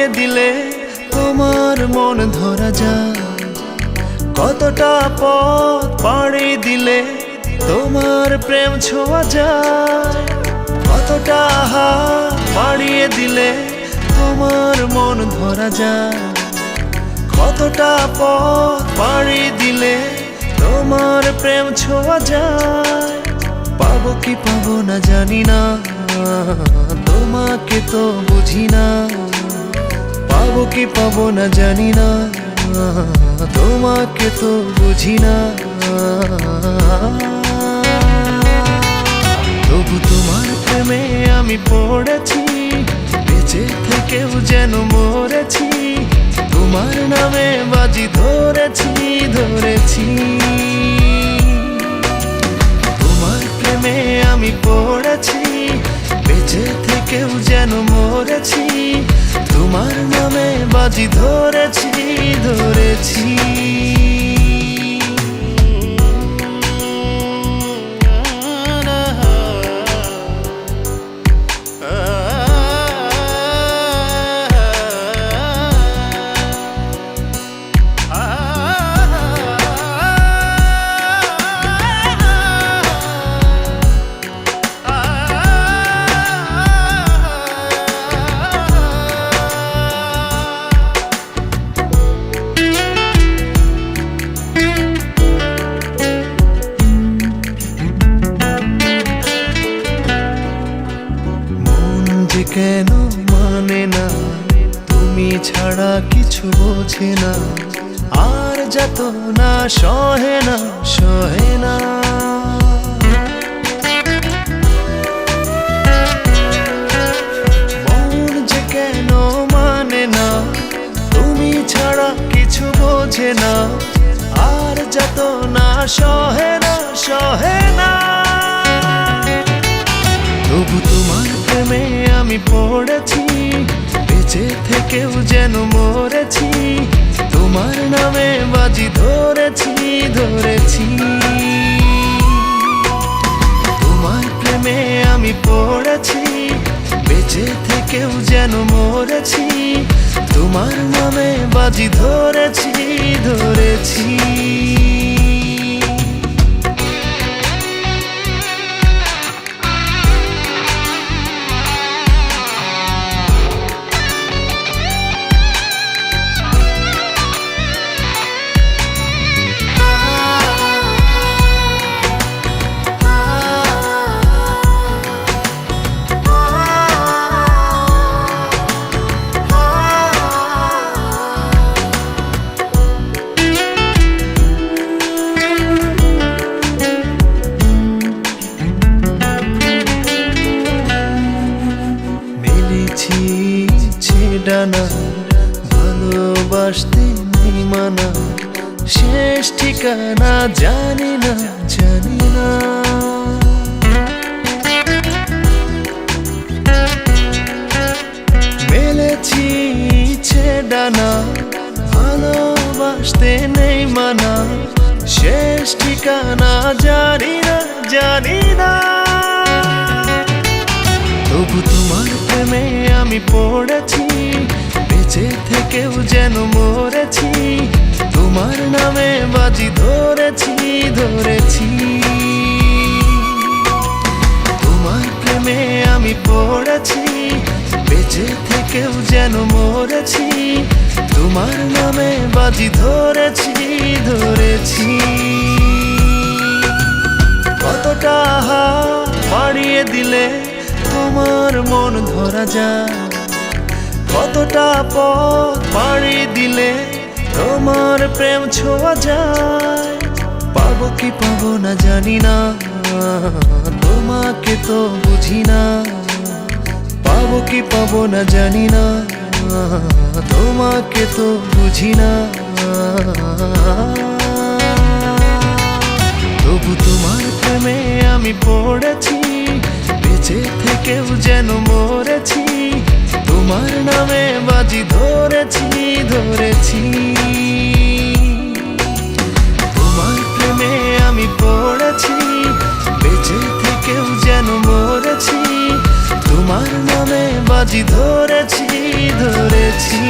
পাড়িয়ে দিলে তোমার মন ধরা যায়। কতটা পথ পাড়ি দিলে তোমার প্রেম ছোঁয়া যায়। কতটা হাত পাড়িয়ে দিলে তোমার মন ধরা যায়। কতটা পথ পাড়ি দিলে তোমার প্রেম ছোঁয়া যায়। পাবো কি পাবো না জানি না, তোমাকে তো বুঝি না। পাবো কি পাবো না জানি না, তোমাকে তো বুঝি না। তবু তোমার প্রেমে আমি পড়েছি, বেঁচে থেকেও যেন মরেছি। তোমার নামে বাজি ধরেছি ধরেছি। তোমার প্রেমে আমি পড়েছি, বেঁচে থেকেও যেন মরেছি। তোমার নামে বাজি ধরেছি ধরেছি। কেন মানে না, তুমি ছাড়া কিছু বোঝে না। আর যত না সহে না সহে না। মন যে কেন মানে না, তুমি ছাড়া কিছু বোঝে না। আর যত না সহে না সহে না। তবু তোমার প্রেমে আমি পড়েছি, বেঁচে থেকেও যেন মরেছি। তোমার নামে বাজি ধরেছি ধরেছি। তোমার প্রেমে আমি পড়েছি, বেঁচে থেকেও যেন মরেছি। তোমার নামে বাজি ধরেছি ধরেছি। ডানা ভালোবাসতে নেই মানা, শেষ ঠিকানা জানি না জানি না। মেলেছি ইচ্ছে ডানা ভালোবাসতে নেই মানা, শেষ ঠিকানা জানি না জানি না। তবু তোমার প্রেমে আমি পড়েছি, বেঁচে থেকেও যেন মরেছি। তোমার নামে বাজি ধরেছি ধরেছি। তোমার প্রেমে আমি পড়েছি, বেঁচে থেকেও যেন মরেছি। তোমার নামে বাজি ধরেছি ধরেছি। কতটা হাত বাড়িয়ে দিলে তোমার মন ধরা যায়। কতটা পথ পাড়ি দিলে তোমার প্রেম ছোঁয়া যায়। পাবো কি পাবো না জানি না, তোমাকে তো বুঝি না। পাবো কি পাবো না জানি না, তোমাকে তো বুঝি না। তবু তোমার প্রেমে আমি পড়েছি, বেঁচে থেকেও যেন মরেছি। তোমার নামে বাজি ধরেছি ধরেছি। তোমার প্রেমে আমি পড়েছি, বেঁচে থেকেও যেন মরেছি। তোমার নামে বাজি ধরেছি ধরেছি।